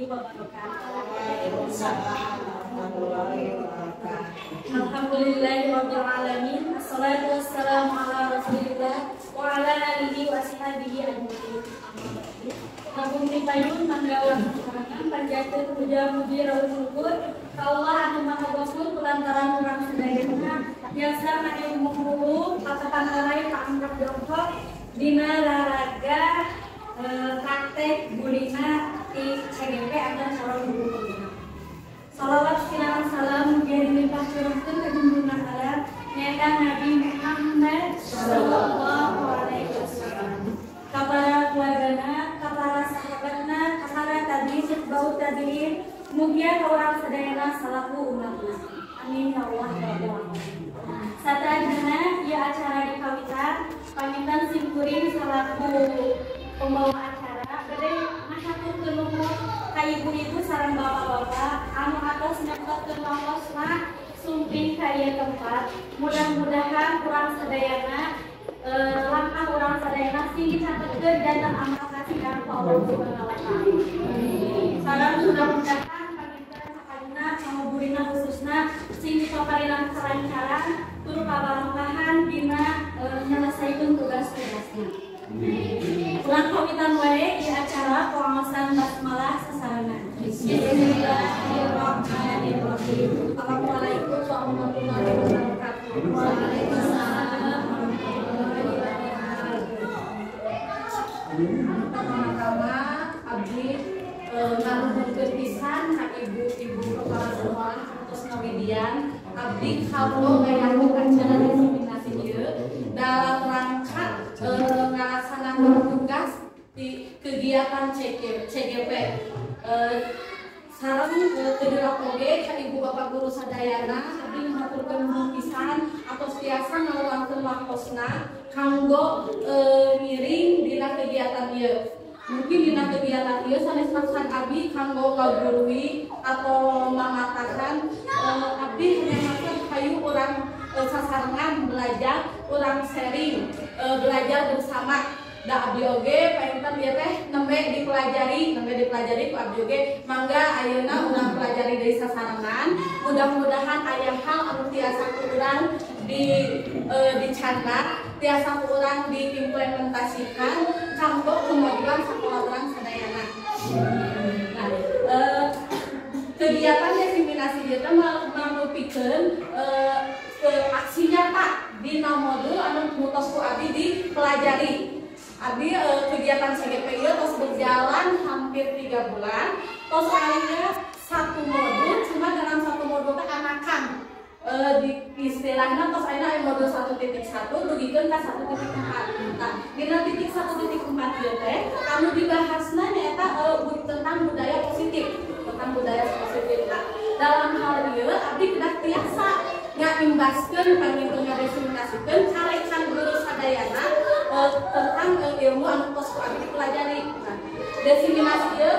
wabarakatuh. Alhamdulillahirabbil alamin. Assalatu wassalamu ala Rasulillah wa ala alihi wa sahbihi ajmain. Kampung Tipayun manggawan panjatkeun puja muji raos syukur ka Allah anu Maha Ghafur kulantaran urang sadayana biasa ngadu muhulu patapangkarai paangkat jongkok dina raraga praktek bulina di CGP ada calon guru pembina. Salawat sinaran salam biar dilimpah curahkeun ka junjungan Allah nyaeta Nabi Muhammad sallallahu alaihi wasallam. Ka para keluargana, ka para sahabatna, ka para tabi'in, bau tabi'in, mugia ka urang sadayana salaku umatna. Amin ya Allah ya Rabbal alamin. Satajana ieu acara dikawitan pamitan simkuring salaku pembawa acara bade masaturkeun nuhun ka ibu-ibu sareng bapak-bapak anu atos nyangkotkeun mangkosna sumping ka ieu tempat. Mudah-mudahan urang sadayana langkah urang sadayana sing dicatetkeun dan amal kasihan ku Allah Subhanahu wa taala. Sareng mudah-mudahan pamitan sakadina panguburina khususna sing dipaparingan kelancaran tur kabarakahan dina nyelesaikeun tugas-tugasna. Ulang pamitan wae di acara pengawasan basmalah sesarengan. Bismillahirrahmanirrahim. Assalamualaikum warahmatullahi wabarakatuh. Waalaikumsalam warahmatullahi wabarakatuh. Pertama-tama abdi nganuhunkeun pisan ka ibu-ibu kepala sekolah terus ngawidian abdi kawula ngayaku acara diseminasi ieu dalam rangka ngalaksanakeun tugas di kegiatan CGP sareng teu oge ka ibu bapak guru sadayana abdi ngaturkeun nuhun pisan atos tiasa ngaluarkeun wakosna kanggo ngiring dina kegiatan ieu. Mungkin dina kegiatan ieu sanes maksud abdi kanggo ngagurui atau mamatahan abdi hanya maksud hayu urang sasarengan belajar, urang sharing, belajar bersama. Da abdi oge paentan ieu teh nembe dipelajari ku abdi oge mangga ayeuna urang pelajari dari sasarengan. Mudah-mudahan aya hal anu tiasa ku urang dicandak, tiasa ku urang diimplementasikan kanggo kemajuan sakola urang sadayana. Nah, kegiatan diseminasi ieu teh mangrupikeun aksi nyata dina modul anu mutos ku abdi dipelajari. Abdi kegiatan CGP ieu tos berjalan hampir 3 bulan. Tos aya 1 modul, cuma dalam 1 modul teh anakan di istilahna tos aya modul 1.1 dugikeun ka 1.4. Nah, dina titik 1.4 ieu teh anu dibahasna nyaeta tentang budaya positif, Nah, dalam hal ieu abdi kedah tiasa ngaimbaskeun pamingkeun ngaresuminasikeun carekan guru sadayana tentang ilmu anu tos ku abdi dipelajari. Nah, diseminasi ieu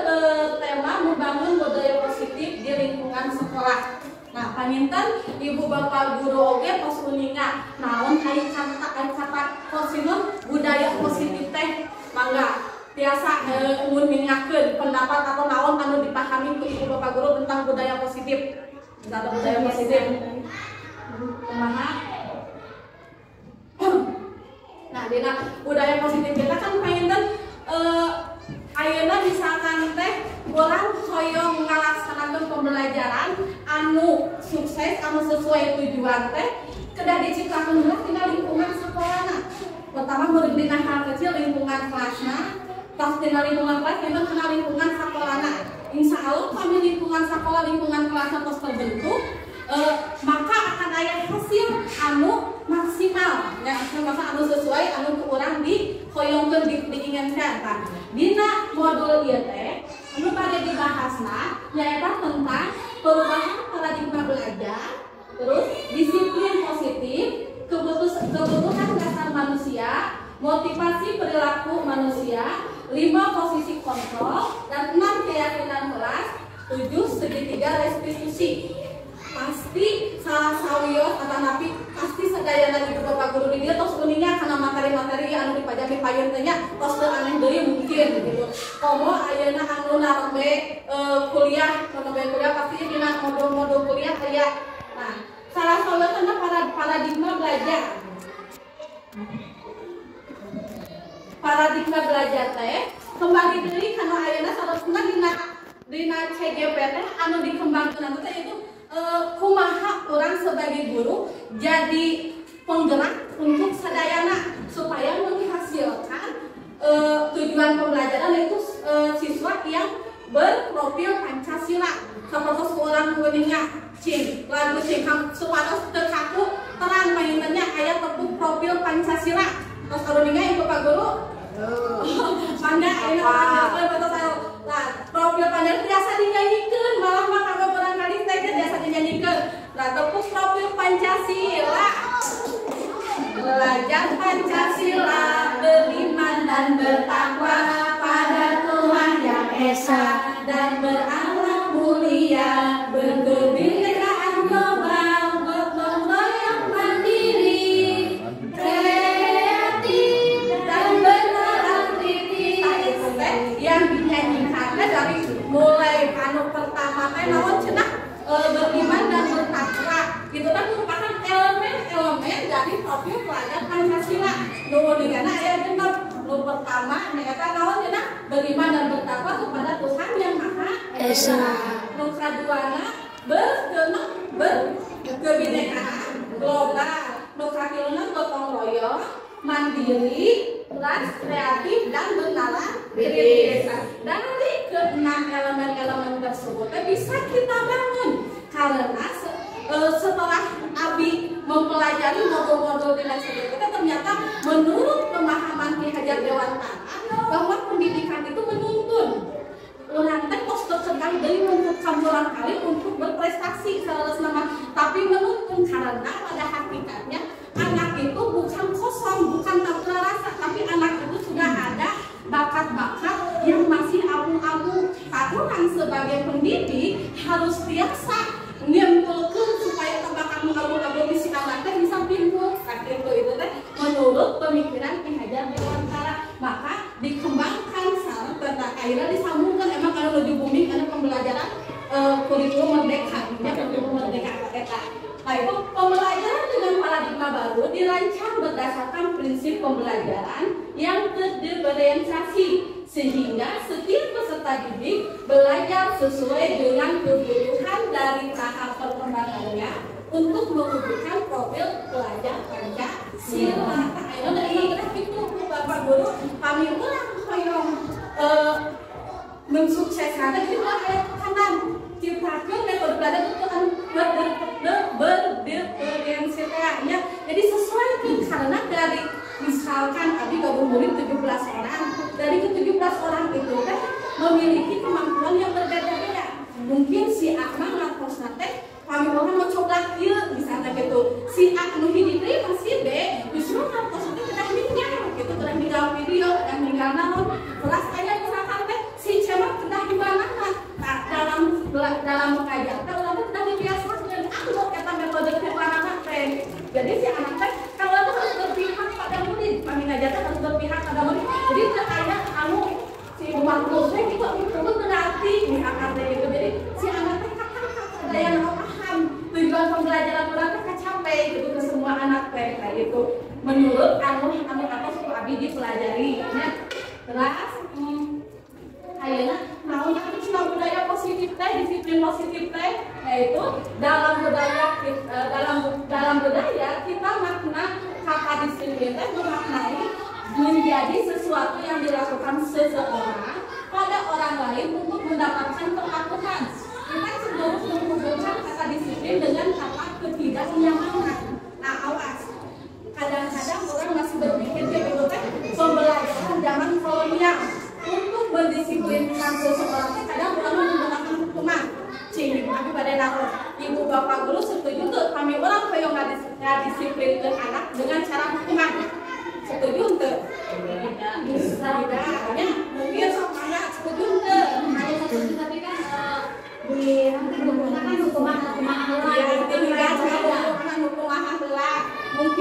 tema membangun budaya positif di lingkungan sekolah. Nah, paminten ibu bapak guru oge tos uninga naon aya kata kosinun budaya positif teh mangga tiasa mun ningakeun pendapat atau naon anu dipahami ku ibu bapak guru tentang budaya positif. Tentang budaya positif. Kumaha? Nah, dina budaya positif kita kan painten ayeuna misalkan teh urang hoyong ngalaksanakeun pembelajaran anu sukses anu sesuai tujuan teh kedah diciptakeun heula tina lingkungan sakolana. Pertama murid dina hal kecil lingkungan kelasna, pas dina lingkungan kelas memang kena lingkungan sakolana. Insya Allah kami lingkungan sekolah, lingkungan kelasnya terus terbentuk, maka akan ada hasil anu maksimal, ya maka anu sesuai anu kurang di hoyongkeun diinginkan. Kan dina modul ieu teh anu pada dibahasna nyaeta tentang perubahan paradigma belajar, terus disiplin positif, kebutuhan dasar manusia, motivasi perilaku manusia, 5 posisi kontrol, dan 6 keyakinan kelas, 7 segitiga restitusi. Pasti salah sawios atau napi pasti sadayana gitu Bapak Guru di dia tos kuningnya karena materi-materi anu dipajami payun teh nya tos teu aneh deui mungkin gitu. Komo ayeuna anu narembe kuliah pasti dina modul-modul kuliah aya. Nah, salah satunya paradigma belajar. Paradigma belajar teh kembali deui kana ayeuna salasna dina CGPT anu dikembangkeun teh itu kumaha orang sebagai guru jadi penggerak untuk sadayana supaya menghasilkan tujuan pembelajaran yaitu siswa yang berprofil Pancasila. Sapertos orang geuninga cing lagu cing supados teu kaku terang mainannya aya tepuk profil Pancasila. Tos geuninga ieu Bapak Guru. Mangga ayeuna batas nah, profil Pancasila biasa dinyanyikan malah mah barangkali teh biasa dinyanyikan. Nah, tepuk profil Pancasila. Belajar Pancasila, beriman dan bertakwa pada Tuhan Yang Esa dan berakhlak mulia, berkebinekaan global, gotong royong mandiri, kreatif dan beraktivitas. Yang dinyanyikan dari mulai anu pertama teh naon cenah beriman dan bertakwa. Itu kan merupakan elemen-elemen dari profil pelajar Pancasila. Nu digana aya genep. Nu pertama eta naon cenah? Beriman dan bertakwa kepada Tuhan Yang Maha Esa. Nu kaduana berkebinekaan global. Nu katiluna gotong royong, mandiri, kreatif dan bernalar diri. Dari keenam elemen-elemen tersebut bisa kita bangun karena setelah Abi mempelajari modul-modul di kita ternyata menurut pemahaman Ki Hajar Dewantara bahwa pendidikan itu menuntun orang teh tos terkadang dari menuntut campuran kali untuk berprestasi salah nama, tapi menuntun karena pada hakikatnya anak itu bukan kosong, bukan tak terasa, tapi anak itu sudah ada bakat-bakat yang masih abu-abu. Orang sebagai pendidik harus biasa nimpulkeun supaya bakat abu-abu di si anak teh bisa timbul. Sakitu itu teh menurut pemikiran Ki Hajar Dewantara. Maka dikembangkan serta akhirnya disambungkan emang kalau menuju bumi karena pembelajaran kurikulum merdeka, kurikulum merdeka eta. Nah itu pembelajaran dengan paradigma baru dirancang berdasarkan prinsip pembelajaran yang terdiferensiasi sehingga setiap peserta didik belajar sesuai dengan kebutuhan dari tahap perkembangannya untuk mewujudkan profil pelajar Pancasila. Ayo dari itu Bapak Guru kami ulang hoyong mensukseskan jadi ayat kanan ciptakan metode belajar itu kan berdiferensiasinya. Jadi sesuai karena dari misalkan Abi gabung murid 17 orang, dari ke-17 orang itu kan memiliki kemampuan yang berbeda-beda. Mungkin si Akmal ngakosna teh kami mau coba kieu misalnya gitu. Si A nu hiji deui masih B, justru ngakosna teh kedah ninggal gitu, kedah ninggal video, kedah ninggal naon. Kelas aya misalkan teh si Cemar kedah di mana? Nah, dalam mengajar teh urang teh kedah dibiasakeun anu eta metode kewarana teh. Jadi si anak teh kalau harus berpihak pada murid, kami ngajar teh harus berpihak pada murid. Jadi teu aya anu si makhluk teh gitu itu berarti misalkan teh gitu. Jadi si anak teh daya paham tujuan pembelajaran orang teh kacapai gitu ke semua anak teh kayak gitu. Menurut anu apa suku Abi dipelajari nya. Terus ayeuna naon atuh budaya positif teh, disiplin positif teh yaitu dalam budaya kita makna kata disiplin teh memaknai menjadi sesuatu yang dilakukan seseorang pada orang lain untuk mendapatkan kepatuhan. Kita harus menghubungkan kata disiplin dengan kata ketidaknyamanan. Nah awas, kadang-kadang orang masih berpikir gitu teh pembelajaran zaman kolonial untuk mendisiplinkan seseorang teh kadang orang menggunakan hukuman. Cing tapi pada naon ibu bapak guru setuju tuh kami orang yang ngadisiplinkan anak dengan cara hukuman. Setuju tuh? Bisa ya mungkin sama setuju tuh. Tapi kan di nanti menggunakan hukuman ahlak. Hukuman ahlak. Mungkin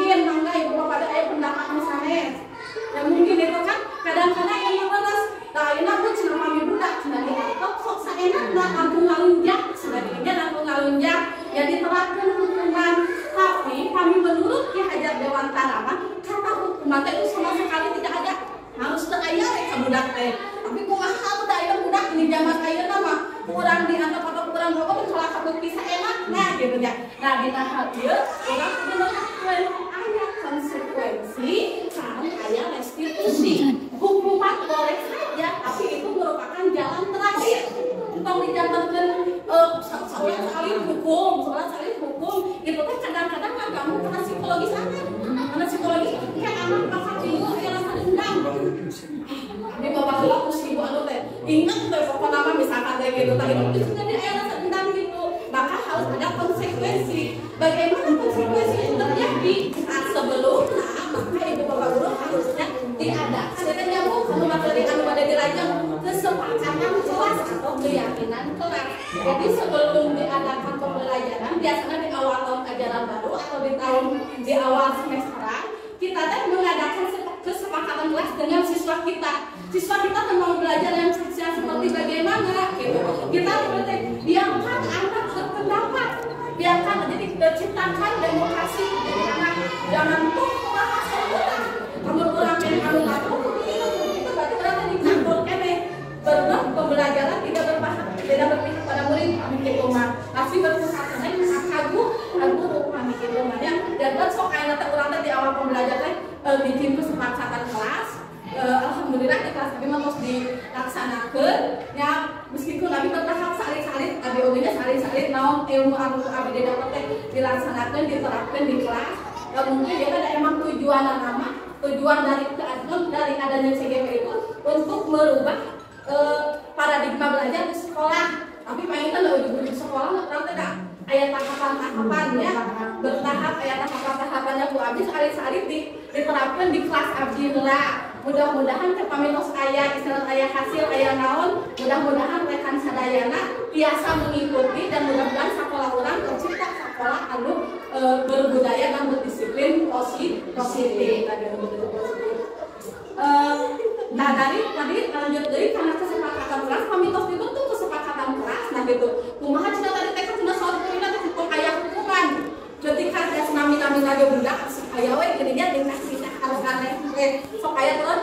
kadang-kadang emang beres nah ini aku cina kami budak cina diangkut sok saenakna langsung ngalunjak cina dianya langsung ngalunjak ya diterapkan hukuman tapi kami menurut Ki Hajar Dewantara kata hukuman itu sama sekali tidak ada harus teraya mereka budak teh tapi kumaha udah aya budak di zaman ayeuna mah kurang dianggap atau kurang apa salah satu kisah enaknya gitu ya nah di tahap ieu urang bener aya konsekuensi sareng aya restitusi hukuman boleh saja tapi itu merupakan jalan terakhir tong dijantankeun sekali hukum itu teh kadang-kadang kamu kena psikologis anak karena psikologis kayak anak kakak ibu aya rasa dendam di bawah aku sih bu anu teh ingat teh pokok nama misalkan kayak gitu tadi itu sebenarnya aya rasa dendam gitu maka harus ada konsekuensi bagaimana konsekuensi itu terjadi nah sebelumnya maka ibu bapak guru harusnya diadakan ada nyambung kalau materi anu pada dirajang kesepakatan kelas atau keyakinan kelas jadi sebelum diadakan pembelajaran biasanya di awal tahun ajaran baru atau di awal semesteran kita teh mengadakan kesepakatan kelas dengan siswa kita tentang belajar yang seperti bagaimana gitu kita seperti biarkan anak berpendapat biarkan jadi ciptakan demokrasi jadi anak jangan tuh bahas orang kamu kurang yang kamu tahu itu berarti berarti di kantor kene benar pembelajaran tidak berpihak pada murid kami gitu mah kasih berpusat aku kami gitu mah ya dan sok aya teh urang teh di awal pembelajaran bikin kesepakatan kelas alhamdulillah di kelas kami mah dilaksanakeun ya meskipun kami bertahap salit-salit abi oge salit-salit naon ilmu anu abdi dapat teh dilaksanakeun diterapkeun di kelas ya mungkin dia ada emang tujuan dari keadilan dari adanya CGP itu untuk merubah paradigma belajar di sekolah tapi mainkan di sekolah urang teh aya tahapan-tahapannya bertahap aya tahapan-tahapannya ku abdi salit-salit diterapkan di kelas abdi heula mudah-mudahan teh pamitos aya istilah aya hasil aya naon mudah-mudahan rekan sadayana biasa mengikuti dan mudah-mudahan sekolah urang tercipta sekolah anu berbudaya dan berdisiplin positif nah dari tadi lanjut dari karena kesepakatan kelas pamitos dibentuk kesepakatan kelas nah gitu kumaha cenah tadi teh cenah soal poinna teh aya hukuman ketika ada nami lagi budak aya we geuninnya tingkah kita harus aneh sok aya terus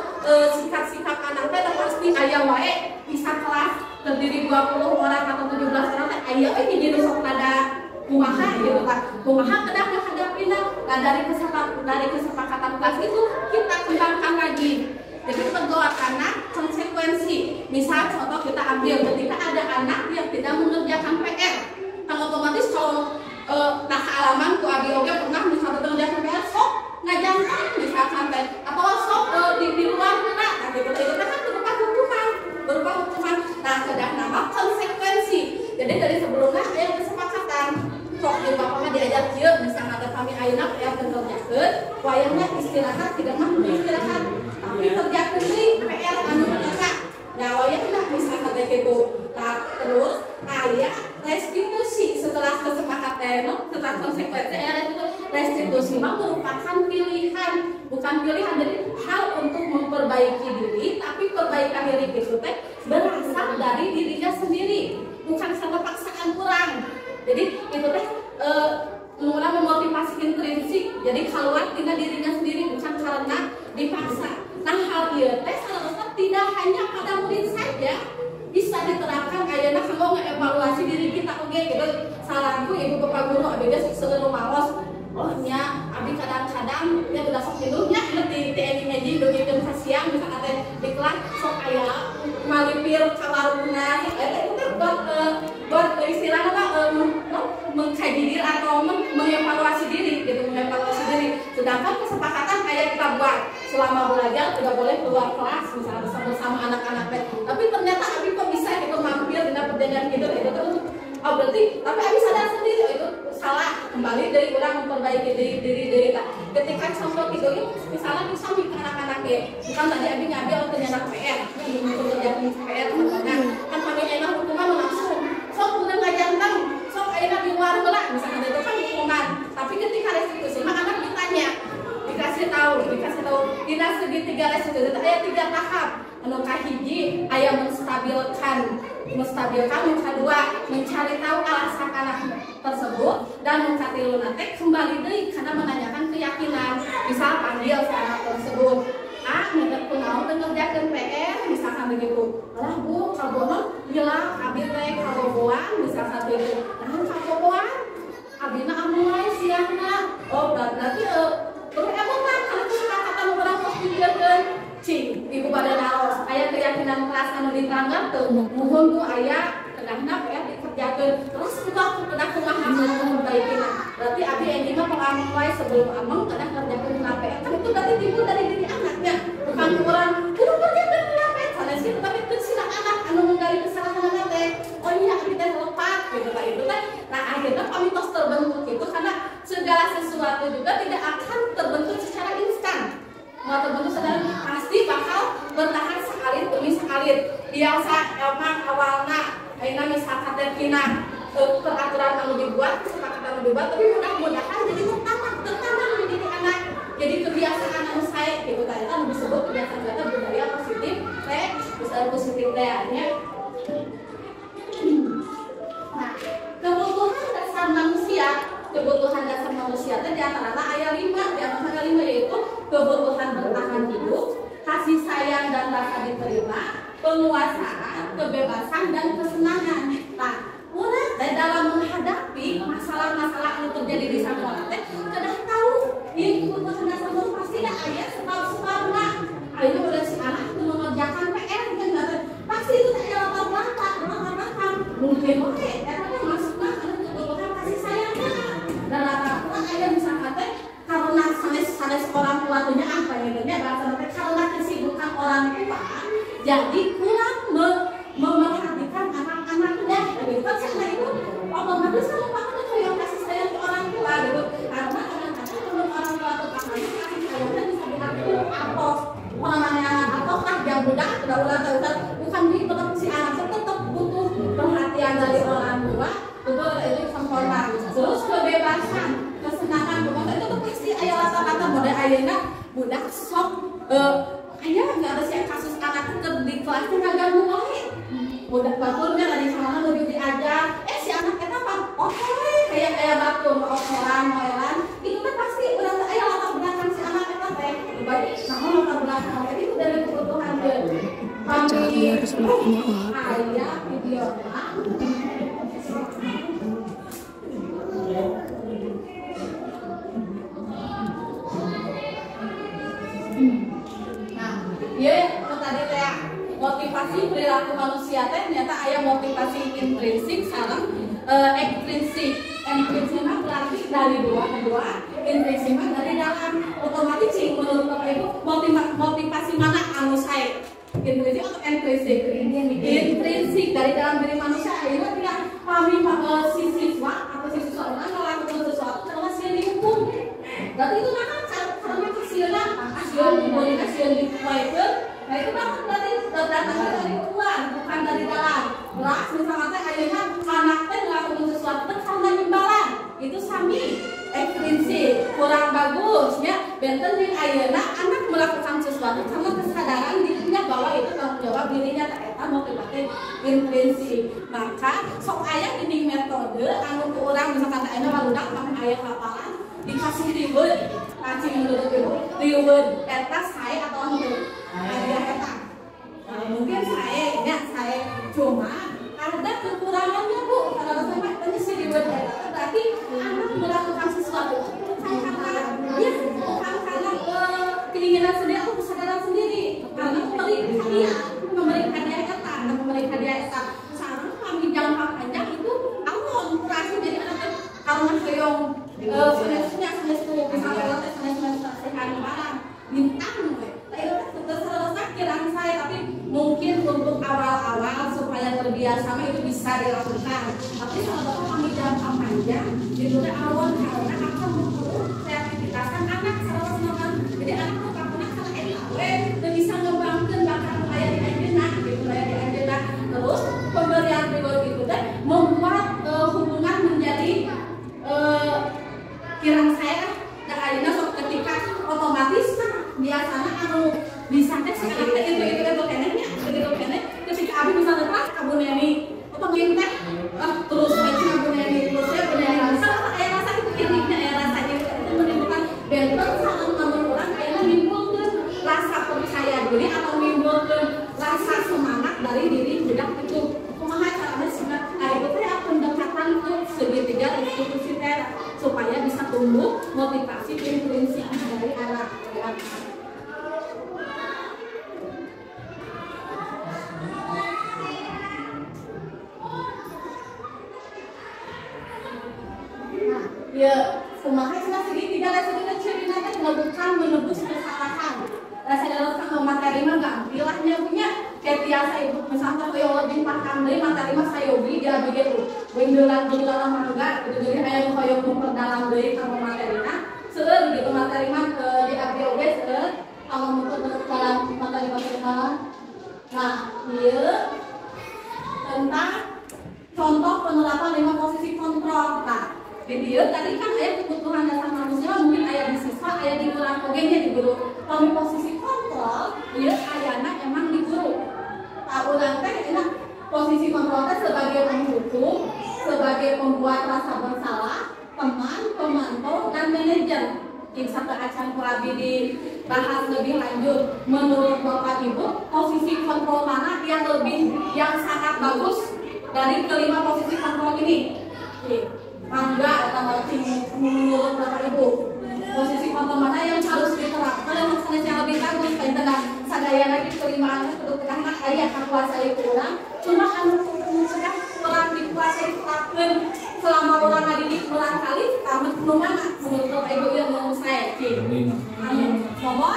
sikap-sikap anak teh pasti aya wae bisa kelas terdiri 20 orang atau 17 orang teh aya we hiji sok ada kumaha gitu kan kumaha kedah menghadapina nah dari kesepakatan kelas itu kita kembangkan lagi jadi teguh karena konsekuensi misal contoh kita ambil ketika ada anak yang tidak mengerjakan PR kan otomatis kalau nah alaman ku abi oge pernah misalnya mengerjakan PR sok ngajantan misalkan teh atau sok di luar heula nah gitu itu kan berupa hukuman nah kedah nama konsekuensi jadi dari sebelumnya ada kesepakatan sok di bapak diajak kieu misalnya ada kami ayeuna PR kerjakeun wayangna istirahat tidak mah istirahat tapi kerjakeun deui PR anu meneka nah wayangna misalnya teh kitu nah terus aya restitusi setelah kesepakatan setelah konsekuensi restitusi mah merupakan pilihan bukan pilihan dari hal untuk memperbaiki diri tapi perbaikan diri itu teh berasal dari dirinya sendiri bukan sama paksaan kurang jadi itu teh orang memotivasi intrinsik jadi keluar dengan dirinya sendiri bukan karena dipaksa nah hal ieu teh salah tidak hanya pada murid saja bisa diterapkan ayeuna kanggo ngevaluasi diri kita oge gitu salahku ibu bapak guru abdi geus seueur maos oh nya abdi kadang-kadang ya udah sok tidurnya di TNI ngaji begitu siang bisa kata di kelas sok aya malipir kawaruna itu buat istilahnya mengkaji diri atau mengevaluasi diri gitu mengevaluasi diri sedangkan kesepakatan kayak kita buat selama belajar tidak boleh keluar kelas misalnya bersama anak-anak tapi ternyata abi kok bisa gitu mampir dengan perjanjian gitu itu terus oh berarti tapi abi sadar sendiri itu salah kembali dari orang memperbaiki diri ketika contoh itu misalnya bisa ke anak-anak ya bukan tadi abi ngambil ternyata PR kerjaan PR nah kan kami enak hukuman langsung sok udah ngajantan sok enak di luar heula misalnya itu kan hukuman tapi ketika restitusi mah anak ditanya dikasih dikasih tahu dina segitiga resiko itu aya 3 tahap. Anu kahiji aya menstabilkan yang kedua mencari tahu alasan anak tersebut, dan yang katilu teh kembali deui karena menanyakan keyakinan. Misal panggil si anak tersebut, ngedet kunaon teu ngerjakeun PR misalkan begitu. Lah Bu, kabonon bilang abi teh kabogoan misalkan begitu. Nah, kabogoan abina amulai siangna. Oh, berarti perlu emotan kana kata urang tos dijieun. Cing, ibu pada naos, aya keyakinan keras anu diterangkan tuh, mohon Bu aya kedahna ya dikerjakeun. Terus kita kedah kumaha memperbaikina. Berarti abi ini mah pengamun wae sebelum ameng kedah kerjakeun PR. Kan itu berarti timbul dari diri anaknya, bukan orang kudu kerjakeun PR sanes kitu, tapi teu sila anak anu nggali kesalahan teh. Oh iya abi teh lepat gitu kan itu teh. Nah, akhirnya pamitos terbentuk itu karena segala sesuatu juga tidak akan terbentuk secara instan. Mau terbentuk sedang pasti bakal bertahan sekalit demi sekalit. Biasa emang awalnya ayeuna misalkan teh kina peraturan anu dibuat, kesepakatan anu dibuat, tapi mudah-mudahan jadi tertanam di diri anak. Jadi kebiasaan anu sae gitu tadi kan disebut kebiasaan budaya positif teh, budaya positif teh nya. Nah, kebutuhan dasar manusia teh di antara aya 5, di antara 5 yaitu kebutuhan bertahan hidup, kasih sayang dan rasa diterima, penguasaan, kebebasan dan kesenangan. Nah, urang dalam menghadapi masalah-masalah yang terjadi di sakola teh kedah tahu ieu kebutuhan dasar manusia pasti aya sebab-sebabna. Ayeuna udah si anak itu mengerjakan PR kan pasti itu teh aya latar belakang. Mungkin oke, eta teh maksudna kebutuhan kasih sayang dan rata-rata aya misalkan teh karena sanes orang tua tuh apa ya bahasa teh karena kesibukan orang tua jadi kurang memerhatikan anak-anaknya gitu kan. Karena itu otomatis kan bakal yang kasih sayang ke orang tua gitu, karena kadang-kadang menurut orang tua tuh kasih sayangnya bisa diatur atau namanya atau yang budak udah bukan gitu, tetap si anak tetap butuh perhatian dari orang tua. Betul, itu sempurna. Terus kebebasan, kesenangan, itu tuh pasti aya latar-latar model ayeuna budak sok aya nggak ada sih kasus anak itu di kelasnya nggak ganggu wae. Budak baturnya dari sana lebih diajar, si anak eta apa? Oke, kayak batur, moelan, itu kan pasti udah aya latar belakang si anak eta teh. Baik, namun latar belakang itu dari kebutuhan dia. Kami aya video tadi teh motivasi perilaku manusia teh ternyata aya motivasi intrinsik sareng ekstrinsik. Ekstrinsik berarti dari kedua, intrinsik dari dalam. Otomatis sih menurut Bapak Ibu motivasi mana anu sae? Intrinsik atau ekstrinsik? Intrinsik dari dalam diri manusia. Ayeuna tidak kami si siswa atau si siswa melakukan sesuatu karena sieun dihukum. Berarti itu kan karena kesieunan, sieun dipoekeun. Nah itu kan berarti datangnya dari luar, bukan dari dalam. Beras misalnya teh ayeuna anak teh ngelakuin sesuatu teh karena imbalan. Itu sami ekstrinsik, kurang bagusnya. Benten jeung ayeuna anak melakukan sesuatu karena kesadaran dirinya bahwa itu tanggung jawab dirinya teh eta motivasi intrinsik. Maka sok aya geuning metode anu ku urang misalkan ayeuna barudak mah aya hafalan dikasih ribet, cacing menurut ibu ribet eta sae atau henteu? Ada eta. Nah, mungkin saya cuma ada kekurangannya Bu. Kalau sampai tadi sih dibuat eta berarti anak melakukan sesuatu bukan karena keinginan sendiri atau kesadaran sendiri, karena memberi hadiah eta. Sekarang kami jangka panjang itu alon kurasi jadi anak karena keong sebenarnya misalnya sehat barang bintang terus kiraan saya, tapi mungkin untuk awal-awal supaya terbiasa itu bisa dilakukan. Tapi kalau Bapak kami jangka panjang itu awal karena akan memperluas kreativitas anak secara. Jadi anak tuh karena dan bisa ngembangkan bakat kayak di ajeuna gitu, kayak di ajeuna. Terus pemberian reward itu teh membuat hubungan menjadi kiraan saya dan ayeuna ketika otomatis Ya, kumaha cenah segitiga resikonya ciri nanti melakukan menebus kesalahan. Rasa dalam sama materi mah gampilahnya punya kayak biasa ibu misalnya kayak lebih paham dari materi mah saya beli dia begitu. Bendelan mangga, jadi kayak kayak memperdalam dari sama materinya. Seueur gitu materi mah di ABOG seueur kalau memperdalam materi Nah, ieu tentang contoh penerapan 5 posisi kontrol. Nah, di dia tadi kan ayat kebutuhan dasar manusia mungkin ayat di siswa, ayat di kurang ogennya di guru. Kalau posisi kontrol, dia ayatnya emang di guru. Tahu nanti enak posisi kontrol sebagai penghukum, sebagai pembuat rasa bersalah, teman, pemantau, dan manajer. Yang satu acan kulabi dibahas lebih lanjut. Menurut Bapak Ibu, posisi kontrol mana yang sangat bagus dari kelima posisi kontrol ini? Mangga atau menurut Bapak Ibu, posisi kontrol mana yang harus diterapkan dan maksudnya yang lebih bagus kayak tengah sadaya lagi kelima kedua tengah ayat kuasai kurang cuma anu sudah kurang dikuasai terapkan selama orang ngadidik ulang kali tamat mana menurut Bapak Ibu yang mau saya ngomong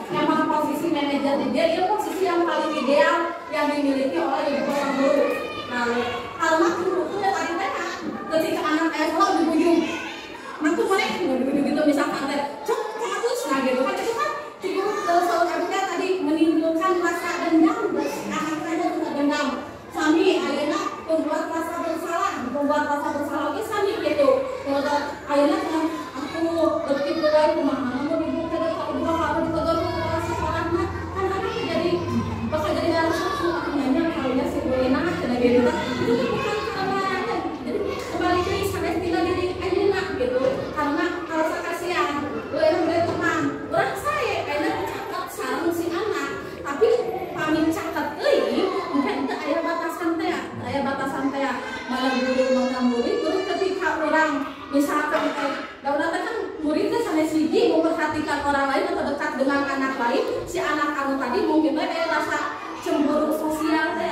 memang posisi manajer dia posisi yang paling ideal yang dimiliki oleh orang guru. Nah, karena guru itu ya tadi ketika anak sekolah dibujung, mantu mereka dibujung gitu misalkan teh, cok bagus, nah gitu kan itu kan cukup selalu kita tadi menimbulkan rasa dendam, anak-anak itu dendam. Sami ayeuna membuat rasa bersalah oke sami gitu. Kalau ayeuna kan aku begitu baik kumaha namun ibu kada kalau ditegur sekolahna kan anak jadi bakal jadi rasa nanya kalinya si Bolena cenah gitu. Itu bukan jadi kembali ke sampai tinggal diri ayeuna gitu. Karena rasa kasihan, lu enak udah teman. Urang saya kayaknya cakep sareng si anak, tapi pamit cakep euy mungkin teu aya batasan teh. Mana mana murid ketika orang misalkan daulat kan muridnya sampai siji memperhatikan orang lain atau dekat dengan anak lain, si anak kamu tadi mungkin ada rasa cemburu sosial teh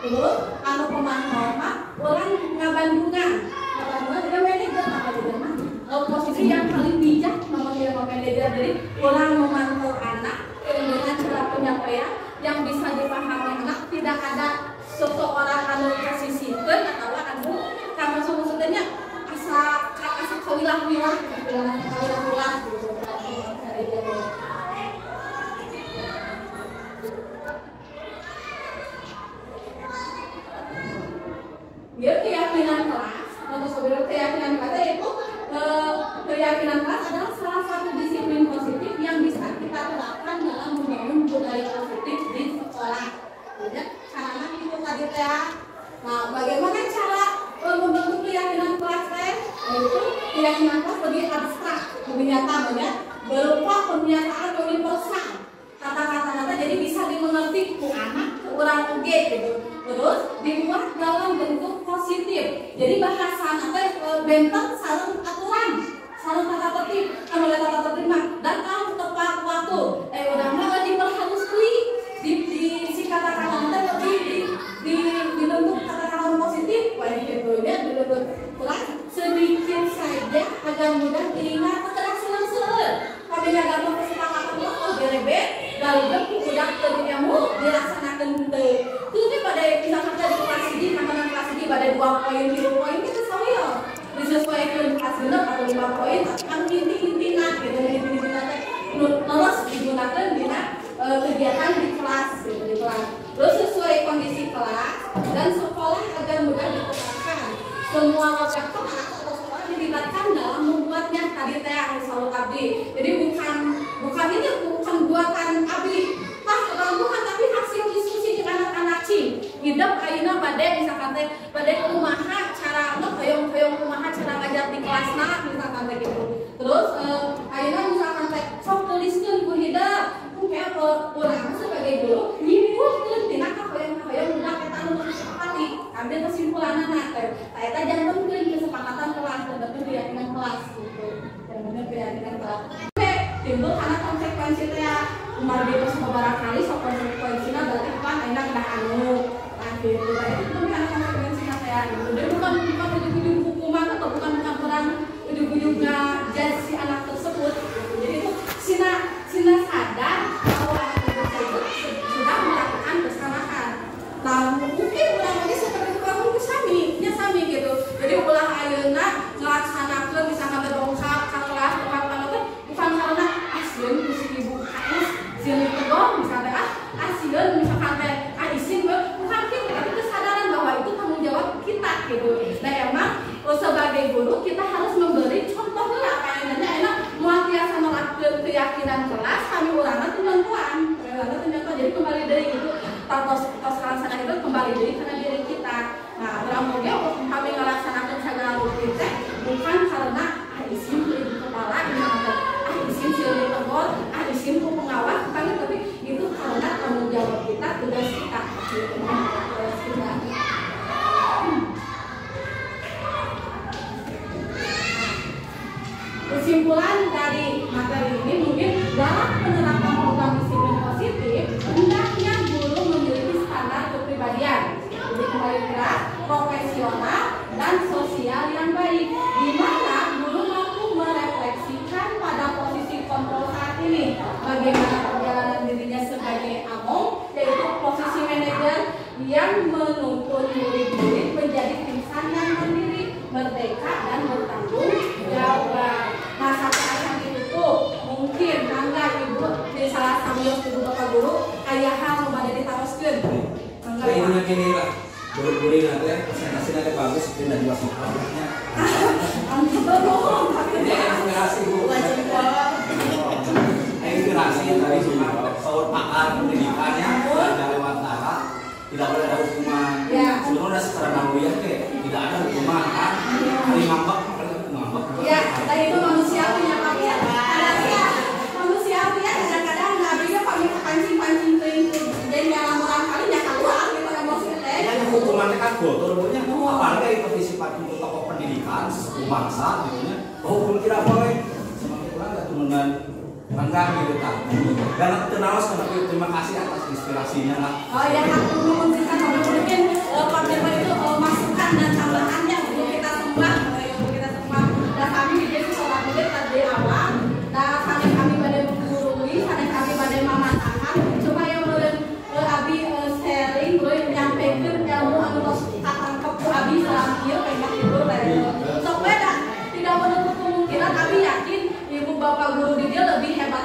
terus anu pemantau orang ngabandungan dia manajer apa juga mah posisi yang paling bijak namanya manajer. Jadi orang memantau anak dengan cara penyampaian yang bisa dipahami anak, tidak ada seseorang anu posisikan atau anu kamu maksudnya asa kawilah-wilah gitu. Dia keyakinan kelas, atau sebenarnya keyakinan kelas itu keyakinan kelas adalah salah satu disiplin positif yang bisa kita terapkan dalam membangun budaya positif di sekolah. Jadi caranya itu tadi ya. Nah, bagaimana cara membentuk keyakinan kelas Yaitu keyakinan kelas lebih abstrak, lebih nyata banyak, berupa pernyataan universal. Kata-kata jadi bisa dimengerti ku anak, ku orang uge gitu. Terus dibuat dalam bentuk positif. Jadi bahasa nanti bentuk sareng aturan, sareng kata tertib. Kalau oleh kata tertib mah datang tepat waktu. Udah mah diperhalus deui. Si kata-kata nanti lebih dibentuk kata-kata positif. Wah gitu ya dibentuk kelas sedikit saja agar mudah diingat keterangan seueur. Kami gampang kesepakatan waktu berebe lalu udah ternyamuk dilaksanakan teu. Itu pada misalkan dari kelas ini, makanan kelas ini pada 2 poin, 3 poin itu saya disesuaikan kelas benar atau 5 poin, kan inti-intina gitu, inti-intina terus digunakan di kegiatan di kelas gitu, di kelas. Terus sesuai kondisi kelas dan sekolah agar mudah diterapkan. Semua wajah kelas atau sekolah dilibatkan dalam membuatnya tadi teh selalu abdi. Jadi bukan buatan abdi. Bukan tapi hasil diskusi dengan anak-anak cing. Hidup ayeuna bade misalkan teh bade kumaha cara hoyong-hoyong kumaha cara ngajar di kelasna misalkan teh gitu. Terus ayeuna misalkan teh sok tuliskeun ku hidup ku kayak urang sebagai guru nyimpulkeun tina hoyong-hoyong udah eta anu sepakati. Ambil kesimpulanna teh. Eta jantenkeun kesepakatan kelas dan keyakinan kelas gitu. Dan bener keyakinan kelas. Timbul karena konsekuensi teh umar bebas beberapa kali so konsekuensinya berarti kan enak dah anu gitu. Itu karena konsekuensinya teh saya gitu. Dia bukan ujung-ujung hukuman atau bukan perang ujung-ujung ngajak si anak tersebut gitu. Jadi itu Sina sadar bahwa anak tersebut sudah melakukan kesalahan. Nah mungkin ulang lagi seperti kamu sami gitu. Jadi ulah ayeuna ngelaksanakeun misalkan dongkap ka kelas tempat panotot bukan karena asieun si ibu KS sieun tegur misalnya asieun misalkan teh isin bukan gitu, tapi kesadaran bahwa itu tanggung jawab kita gitu. Nah emang sebagai guru kita harus memberi contoh dulu apa yang enak mau tiasa nolakkeun keyakinan kelas kami urangna tentuan. Jadi kembali dari itu tos laksana itu kembali dari karena diri kita. Nah, orang mulia kami melaksanakan segala rutin teh bukan karena isim di kepala, isim di tegur, isim ku pengawas, bukan, tapi itu karena tanggung jawab kita, tugas kita. Kesimpulan dari materi ini mungkin dalam penerapan program disiplin positif hendaknya guru memiliki standar kepribadian, jadi kembali keras, profesional dan sosial yang baik, di mana guru mampu merefleksikan pada posisi kontrol saat ini bagaimana perjalanan dirinya sebagai among, yaitu posisi manajer yang menuntun murid-murid menjadi insan yang mandiri, merdeka dan bertanggung jawab. Nah sampai itu mungkin mangga ibu di salah sambil ibu bapak guru ayah hal mau badai ditaroskeun. Mangga ini gini lah. Guru-guru nanti presentasi nanti bagus dan juga soalnya. Ini inspirasi bu. Inspirasi dari soal pakar pendidikannya dan lewat darah tidak boleh ada hukuman. Sebenarnya secara naluriah tidak ada hukuman kan. Hari ngambek ya, dan itu manusiawinya Pak ya. Manusiawi ya, kadang-kadang nabinya kami pancing-pancing itu. Jadi yang orang kali ya keluar gitu emosi teh. Ya hukumannya kan kotor punya. Apalagi partisipasi untuk tokoh pendidikan, bangsa gitu nya. Hukum tidak boleh. Semakin kurang enggak turunan renggang gitu kan. Dan tenawas terima kasih atas inspirasinya lah. Oh ya, aku memberikan mungkin Pak Firman itu masukan dan tambahannya untuk kita semua. Kami jadi seorang murid dari awal, dan kami pada menggurui, kami pada mematahkan supaya murid abi sharing, murid menyampaikan ilmu anu tangkap abi selama dia pengen tidur dari sepeda. Tidak menutup kemungkinan kami yakin ibu bapak guru di dia lebih hebat,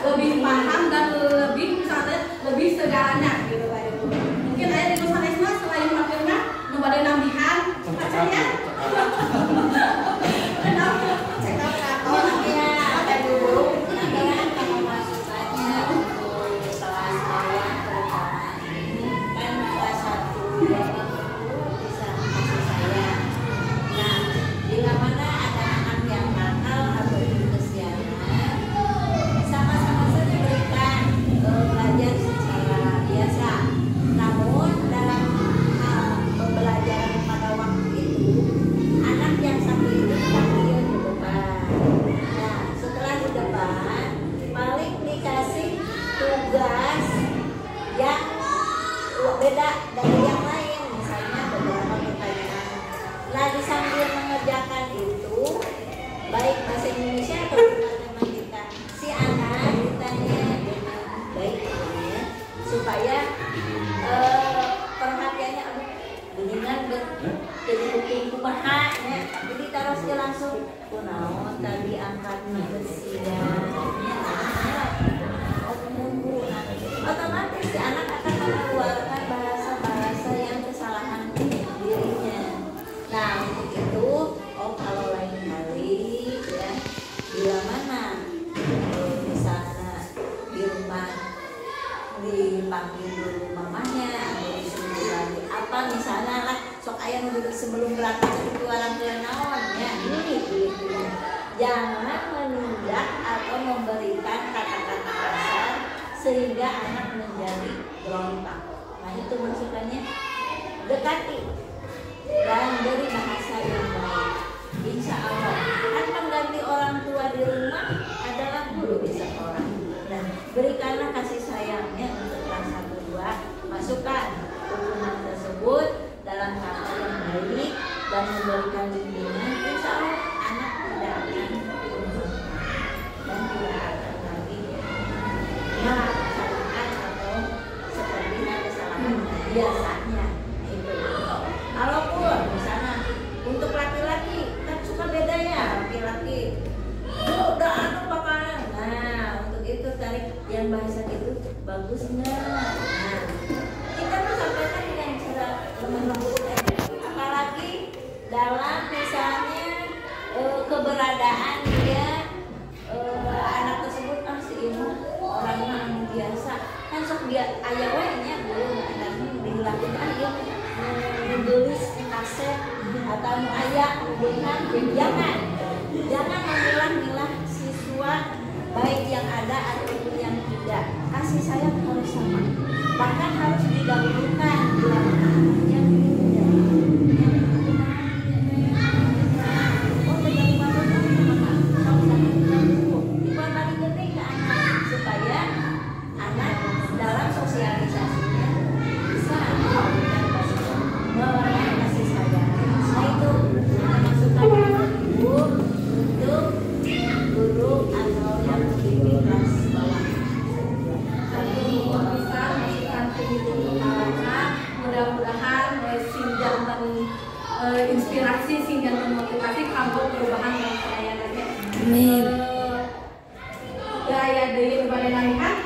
lebih paham dan lebih misalnya lebih segalanya gitu lah itu. Mungkin ada di Nusa selain makanya nubade nambihan, pacarnya. Beda dari yang lain, misalnya beberapa pertanyaan. Nah, di sambil mengerjakan itu, baik bahasa Indonesia atau matematika, si anak ditanya dengan baik ya, supaya perhatiannya dengan jadi hukum kumaha ya, jadi taruh dia langsung kunaon tadi angkatnya bersiap otomatis si anak akan mengeluarkan bahasa-bahasa yang kesalahan dirinya. Nah untuk itu, kalau lain kali ya, bila mana misalnya di rumah dipanggil dulu mamanya atau disuruh lagi apa misalnya lah sok ayah dulu sebelum berangkat itu orang naon ya ini jangan menunjuk atau memberikan kata-kata kasar sehingga anak menjadi berontak. Nah itu maksudnya dekati dan beri bahasa yang baik. Insya Allah kan pengganti orang tua di rumah adalah guru di sekolah. Dan berikanlah kasih sayangnya untuk kelas 1-2, masukkan hukuman tersebut dalam kata yang biasanya itu. Kalaupun misalnya untuk laki-laki kan suka bedanya, laki-laki udah anu pakaian. Nah untuk itu tarik yang bahasa itu bagus nggak? Nah kita tuh sampaikan dengan cara lemah lembut, apalagi dalam misalnya keberadaan dia anak tersebut masih ini orangnya anu biasa kan sok dia aya we nya belum ada dilakukan dia menulis kaset atau nu aya hubungan jangan memilah-milah siswa baik yang ada ataupun yang tidak. Kasih sayang harus sama, bahkan harus didahulukan bila yang tidak. Supaya anak dalam sosialisasinya bisa memberikan kasih sayang. Nah itu masukan ibu untuk guru atau yang membimbing kelas bawah. Bisa masukan ibu anak, mudah-mudahan sinjan inspirasi, sinjan motivasi kamu perubahan yang saya nanti. Amin. Gaya dari pada naikan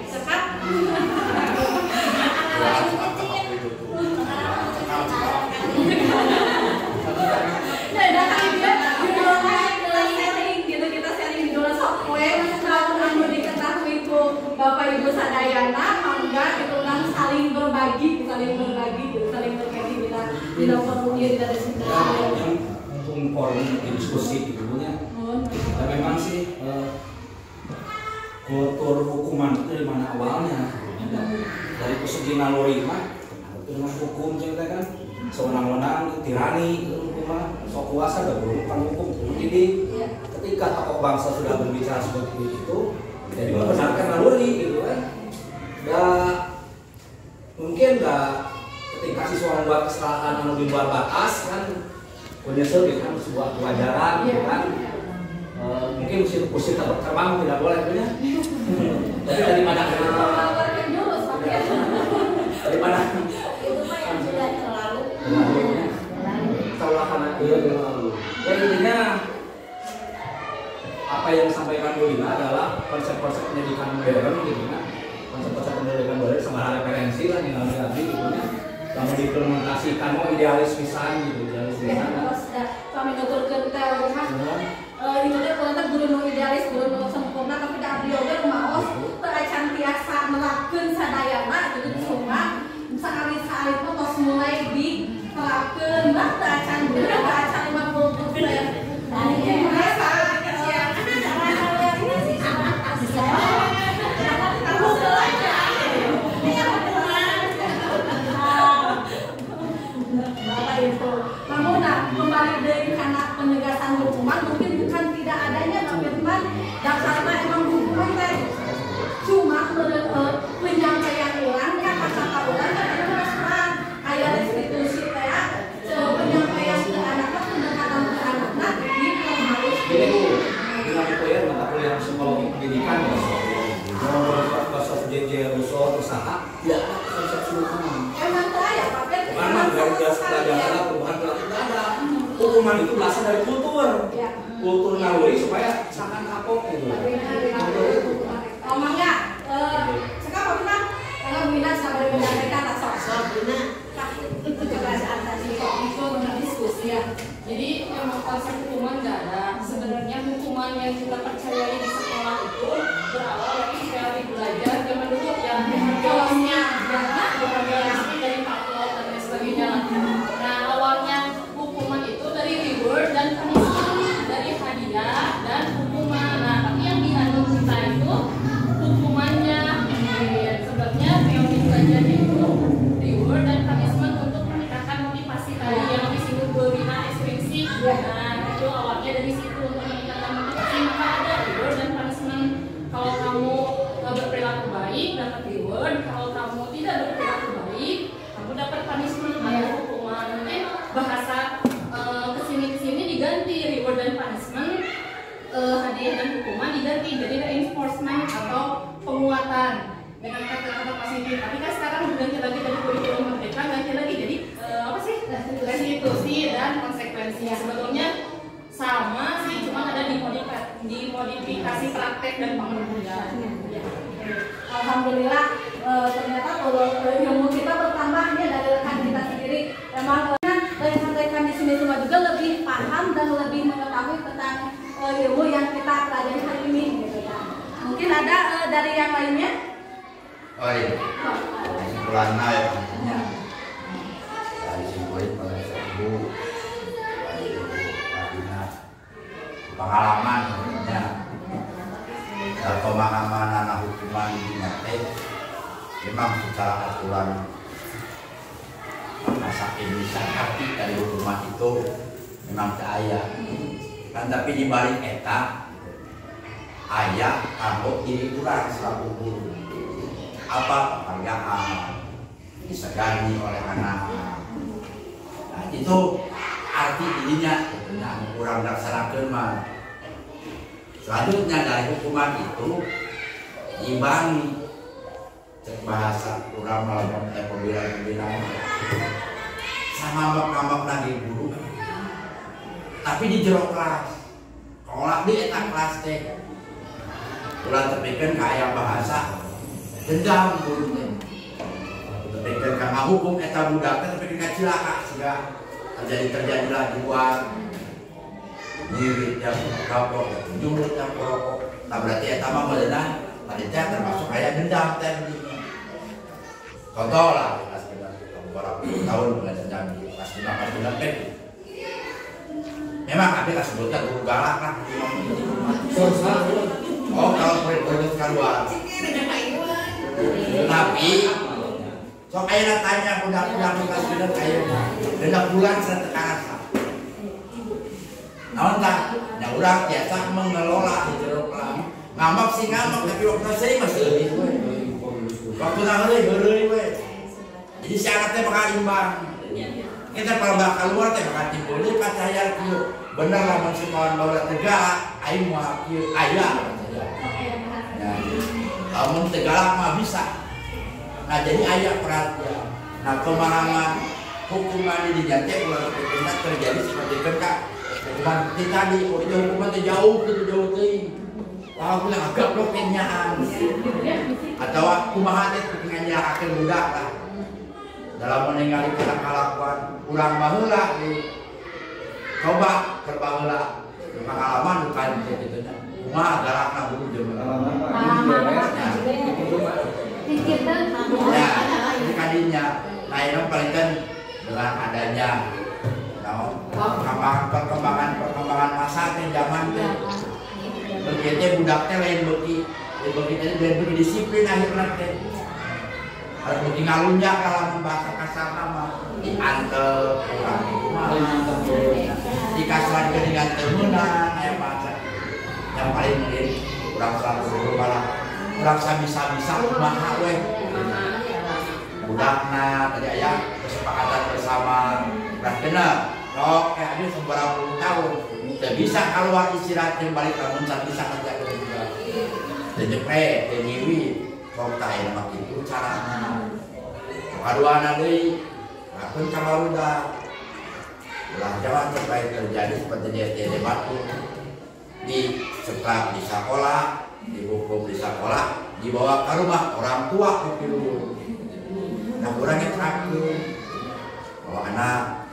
cepat. Nah, datang dia sharing gitu, kita sharing di dulu software. Kalau anu diketahui itu Bapak Ibu sadayana, mangga itu orang saling berbagi gitu, saling berbagi kita tidak perlu dia tidak ada sini. Yang forum diskusi gitu ya. Dan memang sih kultur hukuman itu dari mana awalnya? Dari segi naluri mah dengan hukum cerita kan sewenang-wenang tirani hukum sok kuasa gak berurusan hukum. Jadi ketika tokoh bangsa sudah berbicara seperti itu, jadi membenarkan naluri gitu kan. Mungkin ketika siswa membuat kesalahan yang di luar batas kan menyesal gitu kan sebuah kewajaran gitu kan. Mungkin musik terbang tidak boleh punya. Tapi daripada Itu mah yang sudah terlalu. Terlalu terlalu. Ya intinya apa yang disampaikan Bu Lina adalah konsep-konsep pendidikan modern gitu kan. Konsep-konsep pendidikan modern sama referensi lah yang nanti gitu kan. Kamu diimplementasikan mau idealis pisan gitu, idealis pisan. Kami nuturkeun teh ini teh kalau guru idealis, guru sempurna, tapi dah beliau teh maos teu acan tiasa nerapkeun sadayana gitu cuma sakali-sakali mah tos mulai diterapkeun mah teu acan guru teu acan 50%. Nah, ini merasa kesian. Kamu belajar. Itu. Namun kembali dari karena penegasan hukuman mungkin bukan tidak adanya tapi teman dasarnya emang hukuman teh cuma penyampaian ulang ya kata ulang kan ada perasaan ayat restitusi teh penyampaian ke anak-anak pendekatan ke anak-anak harus Jadi Bu, dengan kuliah mata kuliah psikologi pendidikan bahasa JJ Russo usaha ya konsep hukuman. emang tuh ya pakai Mana dari pelajaran perubahan perilaku tidak ada. Hukuman itu berasal dari kultur, kultur naluri supaya misalkan kapok gitu. Omongnya, sekarang apa bilang? Kalau Bina sampai menyampaikan tak sok Bina. Kebiasaan tadi Itu diskusi ya. Jadi memang konsep hukuman nggak ada. Sebenarnya hukuman yang kita percayai di sekolah itu berawal dari teori belajar zaman dulu ya. Kelasnya bukan kelasnya dari Paklot dan lain sebagainya. Nah awalnya hukuman itu dari reward dan punishment, dari hadiah dan hukuman. Nah tapi yang dianut kita itu hukumannya. Sebenarnya teori belajarnya itu reward dan punishment untuk meningkatkan motivasi tadi yang disinggung Bu Rina ekstrinsi. Nah itu awalnya dari situ untuk meningkatkan motivasi, maka ada reward dan punishment. Kalau kamu berperilaku baik dapat reward, kalau kamu tidak berperilaku baik kamu dapat punishment atau hukuman. Nanti bahasa kesini diganti reward dan punishment, hadiah dan hukuman diganti jadi reinforcement atau penguatan dengan kata-kata positif. Tapi kan sekarang udah kita Ya, sebetulnya sama sih, cuma ada dimodifikasi praktek dan pengembangan. Ya. Alhamdulillah ternyata kalau ilmu kita bertambah ini dari rekan kita sendiri. Memang rekan-rekan di sini semua juga lebih paham dan lebih mengetahui tentang ilmu yang kita pelajari hari ini gitu ya. Mungkin ada dari yang lainnya? Oh iya, kesimpulannya ya maksudnya dari simpulan pada ibu Madinah pengalaman sebenarnya dan pemahaman anak hukuman di nyate memang secara aturan masa Indonesia hati dari hukuman itu memang ada kan, tapi dibalik eta ayah kanggo diri kurang selalu guru apa penghargaan disegani oleh anak. Nah itu arti dirinya yang kurang laksanakan mah. Selanjutnya dari hukuman itu imbangi bahasa kurang melakukan pembilang sama ngambak lagi guru, tapi di jero kelas kalau di etak kelas teh ulah terpikir kayak bahasa dendam gurunya, terpikir karena hukum eta budak terpikir cilaka sehingga terjadilah di luar nyirit yang rokok, jumlah yang rokok. Nah berarti eta mah benar, panitia termasuk kayak dendam teh. Contoh lah, kelas beberapa tahun belajar dendam di kelas 5 kelas 6 teh. Memang ada sebutnya guru galak lah. Oh kalau murid-murid keluar. Tapi so kayak tanya budak-budak kelas 6 kayak dendam bulan serta karasa. Namun tak, yang orang biasa mengelola di jero kelas. Ngambak sih ngambak, tapi waktu saya masih lebih. Waktu nangis we. Jadi syaratnya bakal imbang. Kita kalau bakal keluar teh bakal timbul deui percaya kieu. Bener lah mun kawan bawa tegak, aing mah kieu aya. Ya. Lamun tegalak mah bisa. Nah jadi aya perhatian. Nah pemahaman hukuman di jante ulah terjadi seperti kena hukuman tadi, oh itu hukuman jauh teuing. Wah, aku agak blokennyaan. Atau kumaha teh nganyarakeun budak lah. Dalam meninggali kelakuan urang baheula coba keur baheula pengalaman bukan kitu nya. Kumaha galakna guru jeung ya, ini kadinya. Nah, ini paling kan dengan adanya perkembangan masa teh zaman teh. Begitu budak teh lain beuki disiplin akhirna teh. Harus beuki ngalunjak kalau bahasa kasar mah diantel urang dikasar dengan temenan aya bahasa yang paling mungkin urang selalu malah urang bisa kumaha we budakna tadi aya kesepakatan bersama urang kenal sok kayak dia seberapa puluh tahun teu bisa keluar istirahat jeung balik lamun bisa kerja juga teu jepret teu nyiwi sok tah aya mah kitu carana kaduana deui lamun kamarudak ulah jangan sampai terjadi seperti di batu di setelah di sekolah dihukum di sekolah dibawa ke rumah orang tua kupilu. Nah orangnya terakhir kalau anak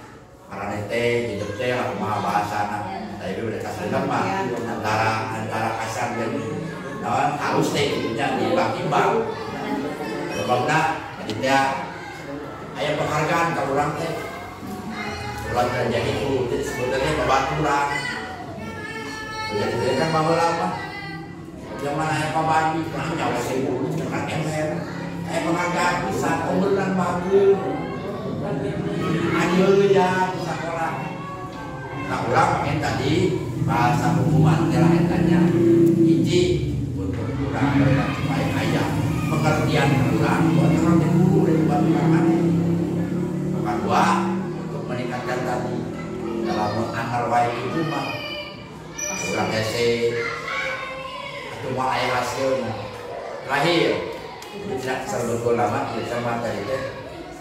karena teh hidup teh lah kumaha bahasana tapi udah kasih nama antara kasar dan nawan halus teh itunya dibang-bang sebabna aditya aya penghargaan ka urang teh ulah terjadi itu jadi sebetulnya babaturan jadi kan baheula mah yang mana yang pabagi nyawa sibuk dengan ember penghargaan bisa obrolan bagus ayo ya bisa sekolah. Nah ulang makin tadi bahasa hukuman telah tanya hiji untuk kurang supaya ayah pengertian ulang buat orang yang guru dan buat orang kedua untuk meningkatkan tadi dalam mengantar wae itu mah kurang ese atau ayah hasilnya. Terakhir tidak serbetul lama kita materi teh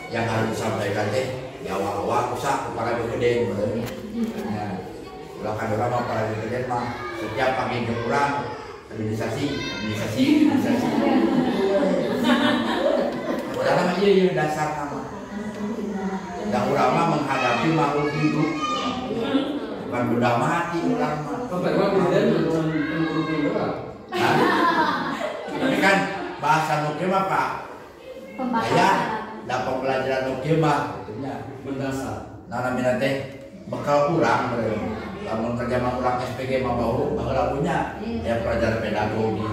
yang harus disampaikan teh di awal-awal usah para gede ya. Kalau kan orang mau para gede mah setiap pagi ke kurang administrasi. Padahal mah iya dasar nama. Dan ulama menghadapi makhluk hidup bukan benda mati ulama. Tapi kan bahasa nuke mah Pak ayah dapat pelajaran nuke mah mendasar. Nah namanya teh bekal kurang namun terjemah kurang SPG mah bau bakal punya ya pelajaran pedagogi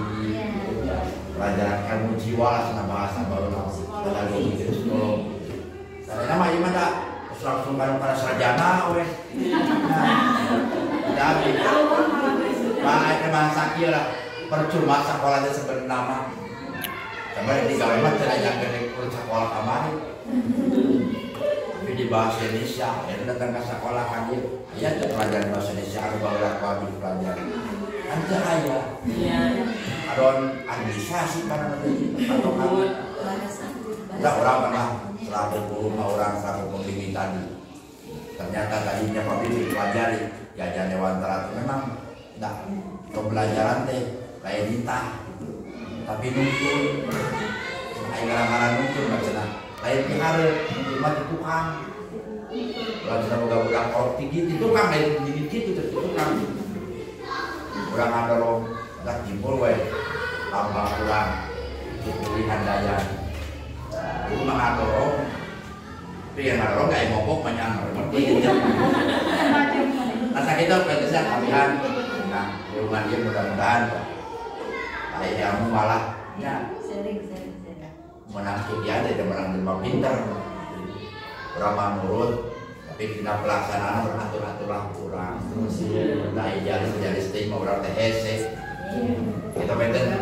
pelajaran ilmu jiwa lah sana bahasa baru pedagogi gitu karena nama ieu mah da langsung para sarjana weh nah bahasa bahasa kieu lah percuma sekolahnya sebenarnya nama sampai di gawe mah teu aya gede sekolah kamari tapi di bahasa Indonesia ya datang ke sekolah kan ya tuh pelajaran bahasa Indonesia ada beberapa pelajaran ada ayah ada administrasi karena atau ada orang pernah selaku guru orang selaku pembimbing tadi ternyata tadinya pembimbing pelajari jajan Dewantara itu memang tidak pembelajaran teh kayak ditah tapi nunggu kayak gara-gara nunggu macam lain diharap cuma di tukang kalau sudah buka-buka kopi gitu tukang lain gitu tukang kurang ada loh tak jimpul weh tambah kurang pilihan daya itu mah ada loh tapi yang ada loh gak mogok banyak rasa kita pengen kalian nah hubungan dia mudah-mudahan kayak ilmu malah ya menang dia ada menang lima pintar berapa nurut tapi kita pelaksanaan beratur-aturlah kurang terus nah jadi stigma orang THC kita benten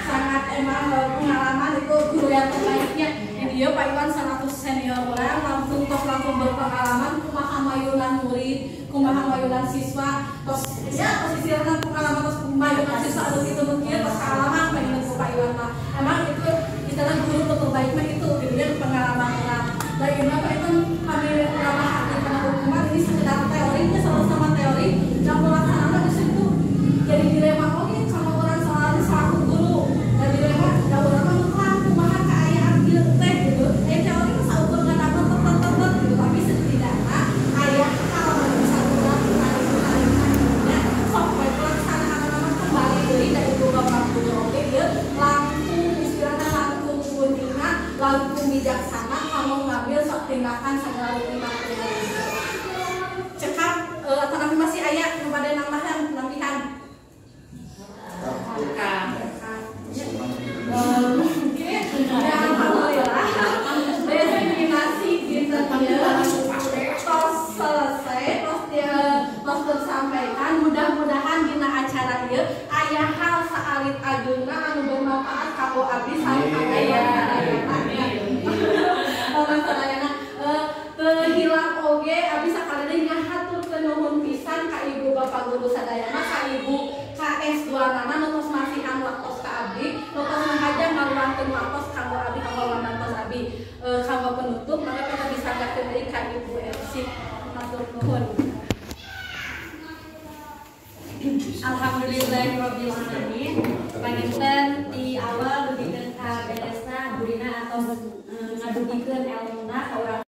sangat emang pengalaman itu guru yang terbaiknya dia Pak Iwan 100 senior orang langsung berpengalaman kumaha mayunan murid kumaha mayunan siswa terus ya posisi orang pengalaman terus mayunan siswa atau gitu mungkin terus pengalaman mayunan Pak Iwan mah emang itu istilah guru terbaik mah itu dia pengalaman orang dan ini Pak itu kami ulama hati karena hukuman ini sekedar teorinya sama-sama teori dan pelaksanaan di situ jadi dilema lagi sama orang soalnya selaku guru dan dilema dan orang mah kumaha kaayaan ieu teh gitu teori mah saukur ngadapat tetep gitu tapi setidaknya aya halaman bisa kurang ya sampai pelaksanaan nama kembali deui dari bapak guru oke dia langkung istilahnya langkung kuningan langkung bijaksana kamu ngambil sok tindakan segala lima cekap atau nanti masih aya kepada nambahan nambihan ya alhamdulillah destinasi kita tos selesai tos tersampaikan mudah-mudahan dina acara ieu aya hal saalit ageuna anu bermanfaat kanggo abdi hilang oge abdi sakalinya haturkeun nuhun pisan ka ibu bapak guru sadayana ka ibu KS2 nama nutos masihan waktos ka abdi nutos menghajang ngaluarkeun waktos kanggo abdi kanggo wantos abdi kanggo penutup maka kita bisa gakeun deui ka ibu MC matur nuhun. Alhamdulillahirabbil alamin. Panginten di awal dugikeun ka beresna gurina atau ngadugikeun elmuna ka urang